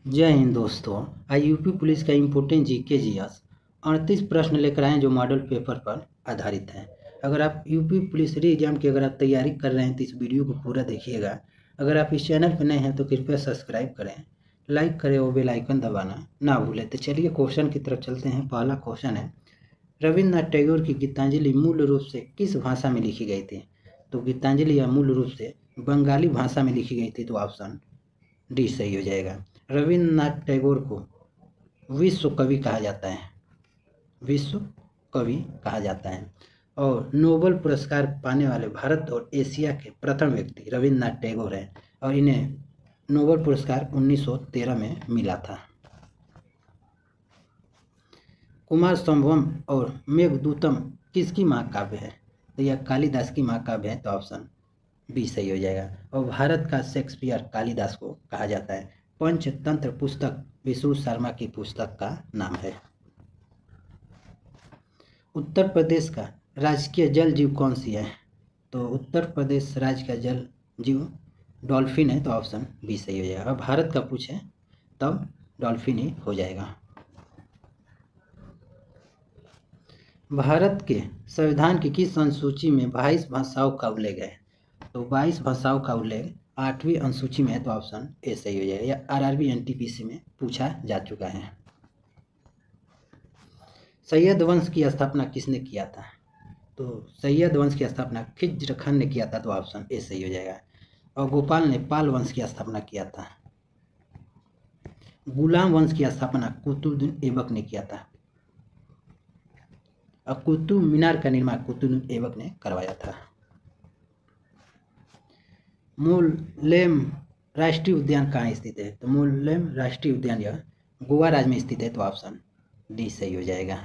जय हिंद दोस्तों। आज यूपी पुलिस का इम्पोर्टेंट जीके जीएस 38 प्रश्न लेकर आए जो मॉडल पेपर पर आधारित है। अगर आप यूपी पुलिस री एग्जाम की अगर आप तैयारी कर रहे हैं तो इस वीडियो को पूरा देखिएगा। अगर आप इस चैनल पर नए हैं तो कृपया सब्सक्राइब करें, लाइक करें और बेल आइकन दबाना ना भूलें। तो चलिए क्वेश्चन की तरफ चलते हैं। पहला क्वेश्चन है, रविन्द्रनाथ टैगोर की गीतांजलि मूल रूप से किस भाषा में लिखी गई थी? तो गीतांजलि मूल रूप से बंगाली भाषा में लिखी गई थी। तो ऑप्शन डी सही हो जाएगा। रविन्द्रनाथ टैगोर को विश्व कवि कहा जाता है, विश्व कवि कहा जाता है। और नोबेल पुरस्कार पाने वाले भारत और एशिया के प्रथम व्यक्ति रविन्द्रनाथ टैगोर हैं और इन्हें नोबेल पुरस्कार 1913 में मिला था। कुमार संभवम और मेघदूतम किसकी महाकाव्य है? तो यह कालिदास की महाकाव्य है। तो ऑप्शन बी सही हो जाएगा। और भारत का शेक्सपियर कालिदास को कहा जाता है। पंचतंत्र पुस्तक विष्णु शर्मा की पुस्तक का नाम है। उत्तर प्रदेश का राजकीय जल जीव कौन सी है? तो उत्तर प्रदेश राज्य का जल जीव डॉल्फिन है। तो ऑप्शन बी सही हो जाएगा। और भारत का पूछे तब डॉल्फिन ही हो जाएगा। भारत के संविधान की किस अनुसूची में 22 भाषाओं का उल्लेख है? तो 22 भाषाओं का उल्लेख 8वीं अनुसूची में है। तो ऑप्शन ए सही हो जाएगा। यह आरआरबी एनटीपीसी में पूछा जा चुका है। सैयद वंश की स्थापना किसने किया था? तो सैयद वंश की स्थापना खिज्र खान ने किया था। तो ऑप्शन ए सही हो जाएगा। और गोपाल ने पाल वंश की स्थापना किया था। गुलाम वंश की स्थापना कुतुबुद्दीन ऐबक ने किया था। और कुतुब मीनार का निर्माण कुतुबुद्दीन ऐबक ने करवाया था। मोलेम राष्ट्रीय उद्यान कहाँ स्थित है? तो मोलेम राष्ट्रीय उद्यान यह गोवा राज्य में स्थित है। तो ऑप्शन डी सही हो जाएगा।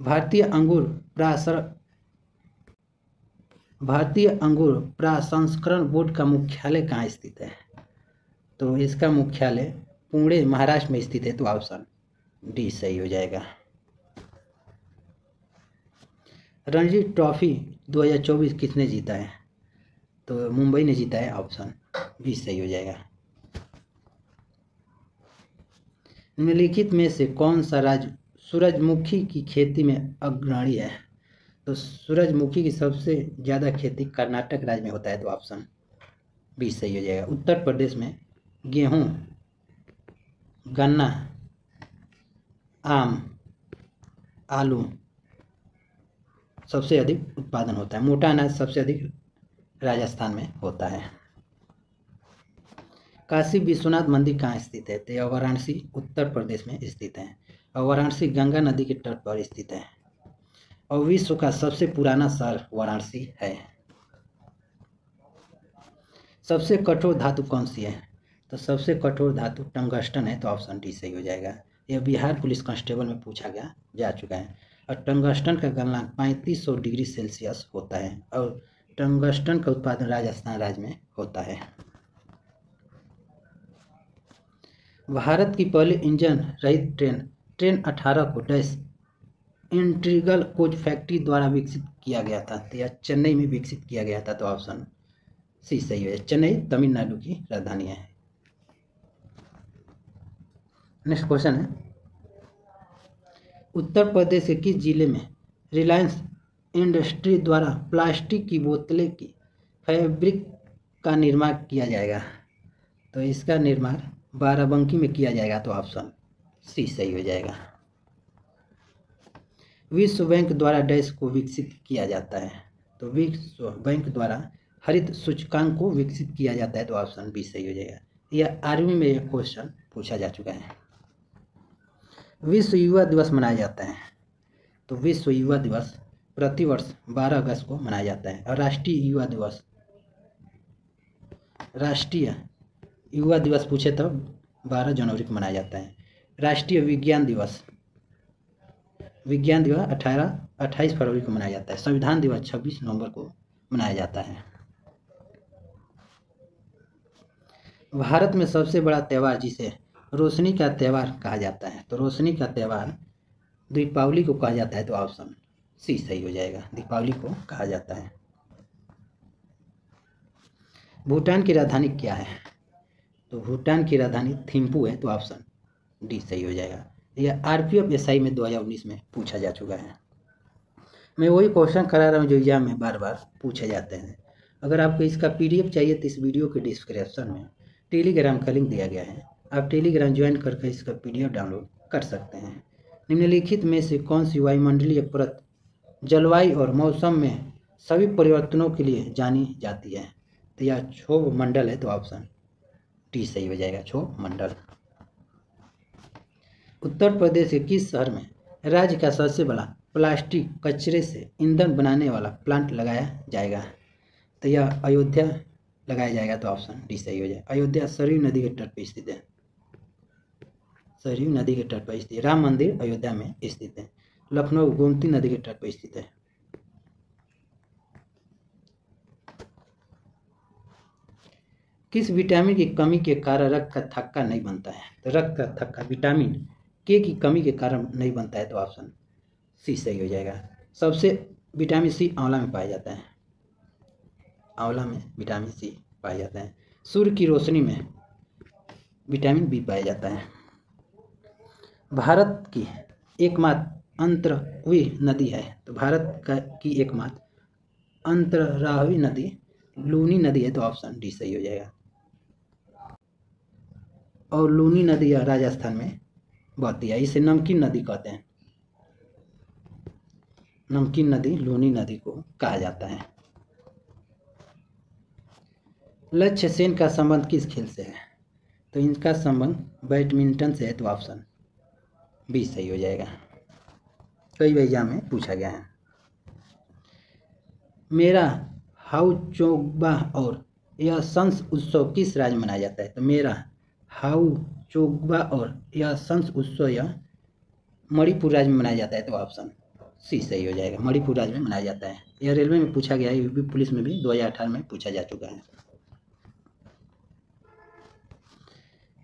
भारतीय अंगूर प्रसंस्करण बोर्ड का मुख्यालय कहाँ स्थित है? तो इसका मुख्यालय पुणे महाराष्ट्र में स्थित है। तो ऑप्शन डी सही हो जाएगा। रणजी ट्रॉफी 2024 किसने जीता है? तो मुंबई ने जीता है। ऑप्शन बी सही हो जाएगा। निम्नलिखित में से कौन सा राज्य सूरजमुखी की खेती में अग्रणी है? तो सूरजमुखी की सबसे ज़्यादा खेती कर्नाटक राज्य में होता है। तो ऑप्शन बी सही हो जाएगा। उत्तर प्रदेश में गेहूं, गन्ना, आम, आलू सबसे अधिक उत्पादन होता है। मोटा अनाज सबसे अधिक राजस्थान में होता है। काशी विश्वनाथ मंदिर कहाँ स्थित है? तो यह वाराणसी उत्तर प्रदेश में स्थित है। और वाराणसी गंगा नदी के तट पर स्थित है। और विश्व का सबसे पुराना शहर वाराणसी है। सबसे कठोर धातु कौन सी है? तो सबसे कठोर धातु टंगस्टन है। तो ऑप्शन डी सही हो जाएगा। यह बिहार पुलिस कांस्टेबल में पूछा जा चुका है। और टंगस्टन का गलनांक 3500 डिग्री सेल्सियस होता है। और टंगस्टन का उत्पादन राजस्थान राज्य में होता है। भारत की पहली इंजन रहित ट्रेन 18 को डैश इंटीग्रल कोच फैक्ट्री द्वारा विकसित किया गया था। तो यह चेन्नई में विकसित किया गया था। तो ऑप्शन सी सही है। चेन्नई तमिलनाडु की राजधानी है। नेक्स्ट क्वेश्चन है, उत्तर प्रदेश के किस जिले में रिलायंस इंडस्ट्री द्वारा प्लास्टिक की बोतलें की फैब्रिक का निर्माण किया जाएगा? तो इसका निर्माण बाराबंकी में किया जाएगा। तो ऑप्शन सी सही हो जाएगा। विश्व बैंक द्वारा डैश को विकसित किया जाता है? तो विश्व बैंक द्वारा हरित सूचकांक को विकसित किया जाता है। तो ऑप्शन बी सही हो जाएगा। यह आर्मी में यह क्वेश्चन पूछा जा चुका है। विश्व युवा दिवस मनाया जाता है? तो विश्व युवा दिवस प्रतिवर्ष 12 अगस्त को मनाया जाता है। और राष्ट्रीय युवा दिवस पूछे तो 12 जनवरी को मनाया जाता है। राष्ट्रीय विज्ञान दिवस 28 फरवरी को मनाया जाता है। संविधान दिवस 26 नवंबर को मनाया जाता है। भारत में सबसे बड़ा त्यौहार जिसे रोशनी का त्यौहार कहा जाता है? तो रोशनी का त्यौहार दीपावली को कहा जाता है। तो ऑप्शन सी सही हो जाएगा। दीपावली को कहा जाता है। भूटान की राजधानी क्या है? तो भूटान की राजधानी थिम्पू है, तो ऑप्शन डी सही हो जाएगा। यह आरपीएफ एसआई में 2019 में पूछा जा चुका है। मैं वही क्वेश्चन करा रहा हूँ जो एग्जाम में बार बार पूछे जाते हैं। अगर आपको इसका पीडीएफ चाहिए तो इस वीडियो के डिस्क्रिप्शन में टेलीग्राम का लिंक दिया गया है, आप टेलीग्राम ज्वाइन करके इसका पीडीएफ डाउनलोड कर सकते हैं। निम्नलिखित में से कौन सी वायुमंडलीय परत जलवायु और मौसम में सभी परिवर्तनों के लिए जानी जाती है? तो यह क्षोभ मंडल है, तो ऑप्शन डी सही हो जाएगा, क्षोभ मंडल। उत्तर प्रदेश के किस शहर में राज्य का सबसे बड़ा प्लास्टिक कचरे से ईंधन बनाने वाला प्लांट लगाया जाएगा? तो यह अयोध्या लगाया जाएगा, तो ऑप्शन डी सही हो जाएगा। अयोध्या सरयू नदी के तट पर स्थित है, सरयू नदी के तट पर स्थित है। राम मंदिर अयोध्या में स्थित है। लखनऊ गोमती नदी के तट पर स्थित है। किस विटामिन की कमी के कारण रक्त का थक्का नहीं बनता है? तो रक्त का थक्का विटामिन के की कमी के कारण नहीं बनता है, तो ऑप्शन सी सही हो जाएगा। सबसे विटामिन सी आंवला में पाया जाता है, आंवला में विटामिन सी पाया जाता है। सूर्य की रोशनी में विटामिन बी पाया जाता है। भारत की एकमात्र अंतर्रावी नदी है, तो भारत की एकमात्र अंतर्रावी नदी लूनी नदी है, तो ऑप्शन डी सही हो जाएगा। और लूनी नदी राजस्थान में बहती है, इसे नमकीन नदी कहते हैं। नमकीन नदी लूनी नदी को कहा जाता है। लक्ष्य सेन का संबंध किस खेल से है? तो इनका संबंध बैडमिंटन से है, तो ऑप्शन बी सही हो जाएगा। कई एग्जाम में पूछा गया है। मेरा हाउ चोगबा और यह संस उत्सव किस राज्य में मनाया जाता है? तो मेरा हाउ चोगबा और यह संस उत्सव यह मणिपुर राज्य में मनाया जाता है, तो ऑप्शन सी सही हो जाएगा। मणिपुर राज्य में मनाया जाता है। यह रेलवे में पूछा गया है, यूपी पुलिस में भी 2018 में पूछा जा चुका है।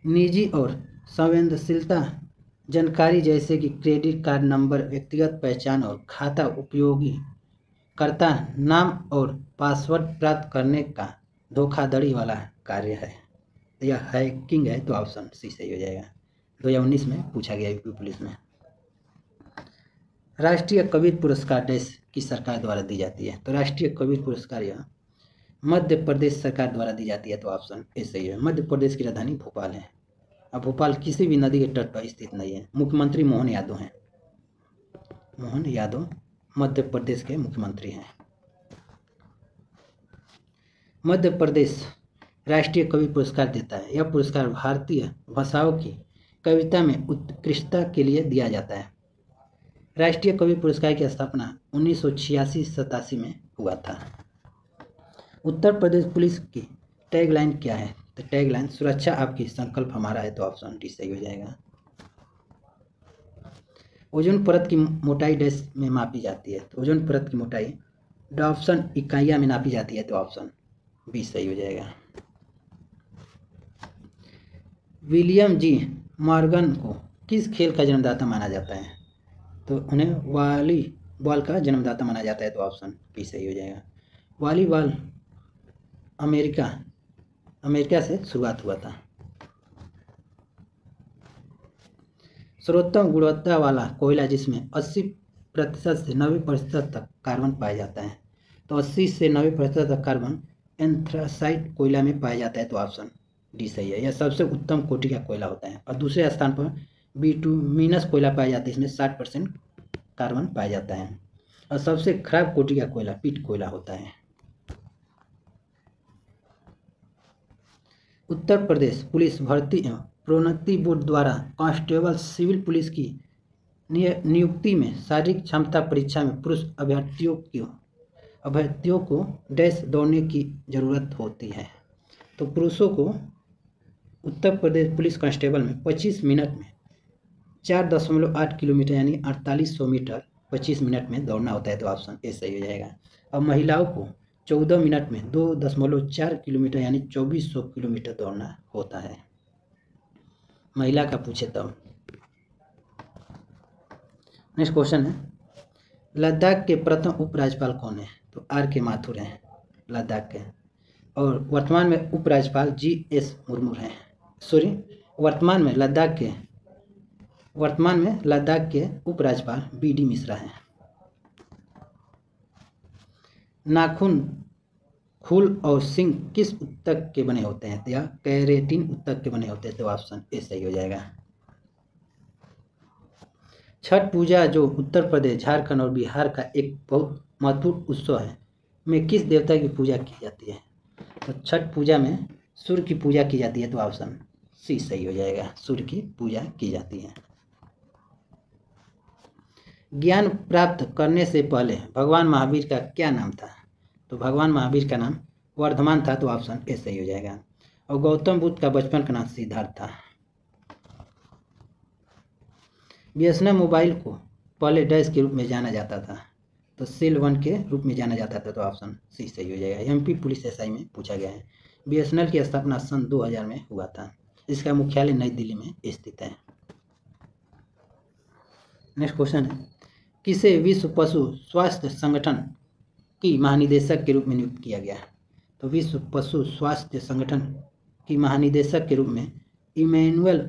निजी और संवेदनशीलता जानकारी जैसे कि क्रेडिट कार्ड नंबर, व्यक्तिगत पहचान और खाता उपयोगकर्ता नाम और पासवर्ड प्राप्त करने का धोखाधड़ी वाला कार्य है। यह हैकिंग है, तो ऑप्शन सी सही हो जाएगा। 2019 में पूछा गया यूपी पुलिस में। राष्ट्रीय कबीर पुरस्कार देश की सरकार द्वारा दी जाती है? तो राष्ट्रीय कबीर पुरस्कार यह मध्य प्रदेश सरकार द्वारा दी जाती है, तो ऑप्शन ए सही है। मध्य प्रदेश की राजधानी भोपाल है। अब भोपाल किसी भी नदी के तट पर स्थित नहीं है। मुख्यमंत्री मोहन यादव हैं। मोहन यादव मध्य प्रदेश के मुख्यमंत्री हैं। मध्य प्रदेश राष्ट्रीय कवि पुरस्कार देता है। यह पुरस्कार भारतीय भाषाओं की कविता में उत्कृष्टता के लिए दिया जाता है। राष्ट्रीय कवि पुरस्कार की स्थापना 1986-87 में हुआ था। उत्तर प्रदेश पुलिस की टैगलाइन क्या है? तो टैगलाइन सुरक्षा आपकी संकल्प हमारा है, तो ऑप्शन डी सही हो जाएगा। ओजोन परत की मोटाई डैश में मापी जाती है? तो ओजोन परत की मोटाई डॉप्सन इकाइयां में नापी जाती है, तो ऑप्शन बी सही हो जाएगा। विलियम जी मॉर्गन को किस खेल का जन्मदाता माना जाता है? तो उन्हें वॉलीबॉल का जन्मदाता माना जाता है, तो ऑप्शन बी सही हो जाएगा। वॉलीबॉल अमेरिका से शुरुआत हुआ था। सर्वोत्तम गुणवत्ता वाला कोयला जिसमें 80% से 90% तक कार्बन पाया जाता है? तो 80 से 90% तक कार्बन एंथ्रासाइट कोयला में पाया जाता है, तो ऑप्शन डी सही है। यह सबसे उत्तम कोटि का कोयला होता है। और दूसरे स्थान पर बिटुमिनस कोयला पाया जाता है, इसमें 60% कार्बन पाया जाता है। और सबसे खराब कोटि का कोयला पीट कोयला होता है। उत्तर प्रदेश पुलिस भर्ती एवं प्रोन्नति बोर्ड द्वारा कांस्टेबल सिविल पुलिस की नियुक्ति में शारीरिक क्षमता परीक्षा में पुरुष अभ्यर्थियों को डैश दौड़ने की जरूरत होती है? तो पुरुषों को उत्तर प्रदेश पुलिस कांस्टेबल में 25 मिनट में 4.8 किलोमीटर यानी 4800 मीटर 25 मिनट में दौड़ना होता है, तो ऑप्शन ए सही हो जाएगा। और महिलाओं को 14 मिनट में 2.4 किलोमीटर यानी 2400 किलोमीटर दौड़ना होता है। महिला का पूछे तब। नेक्स्ट क्वेश्चन है, लद्दाख के प्रथम उपराज्यपाल कौन है? तो आर के माथुर हैं लद्दाख के। और वर्तमान में उपराज्यपाल GS मुर्मू हैं। वर्तमान में लद्दाख के उपराज्यपाल BD मिश्रा हैं। नाखून, खूल और सींग किस ऊतक के बने होते हैं? या केराटिन ऊतक के बने होते हैं, तो ऑप्शन ए सही हो जाएगा। छठ पूजा जो उत्तर प्रदेश, झारखंड और बिहार का एक बहुत महत्वपूर्ण उत्सव है, में किस देवता की पूजा की जाती है? तो छठ पूजा में सूर्य की पूजा की जाती है, तो ऑप्शन सी सही हो जाएगा, सूर्य की पूजा की जाती है। ज्ञान प्राप्त करने से पहले भगवान महावीर का क्या नाम था? तो भगवान महावीर का नाम वर्धमान था, तो ऑप्शन ए सही हो जाएगा। और गौतम बुद्ध का बचपन का नाम सिद्धार्थ था। BSNL मोबाइल को पहले डैश के रूप में जाना जाता था, तो सेल 1 के रूप में जाना जाता था, तो ऑप्शन सी सही हो जाएगा। MP पुलिस SI में पूछा गया है। BSNL की स्थापना सन 2000 में हुआ था। इसका मुख्यालय नई दिल्ली में स्थित है। नेक्स्ट क्वेश्चन है, किसे विश्व पशु स्वास्थ्य संगठन की महानिदेशक के रूप में नियुक्त किया गया? तो विश्व पशु स्वास्थ्य संगठन की महानिदेशक के रूप में इमैनुअल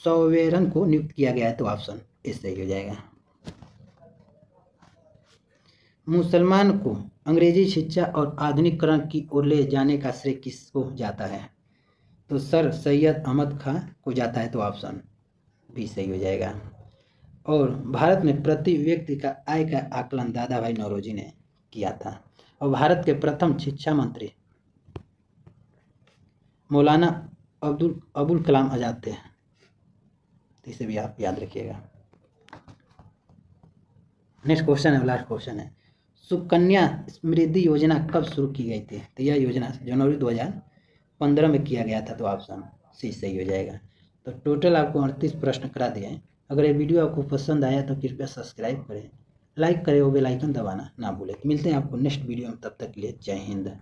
सॉवेरन को नियुक्त किया गया है, तो ऑप्शन ए सही हो जाएगा। मुसलमान को अंग्रेजी शिक्षा और आधुनिकीकरण की ओर ले जाने का श्रेय किसको जाता है? तो सर सैयद अहमद खां को जाता है, तो ऑप्शन बी सही हो जाएगा। और भारत में प्रति व्यक्ति का आय का आकलन दादा भाई नौरोजी ने किया था। और भारत के प्रथम शिक्षा मंत्री मौलाना अबुल कलाम आज़ाद थे, इसे भी आप याद रखिएगा। नेक्स्ट क्वेश्चन है, लास्ट क्वेश्चन है, सुकन्या समृद्धि योजना कब शुरू की गई थी? तो यह योजना जनवरी 2015 में किया गया था, तो ऑप्शन सी सही हो जाएगा। तो टोटल आपको 38 प्रश्न करा दिए हैं। अगर ये वीडियो आपको पसंद आया तो कृपया सब्सक्राइब करें, लाइक करें और बेल आइकन दबाना ना भूलें। मिलते हैं आपको नेक्स्ट वीडियो में, तब तक के लिए जय हिंद।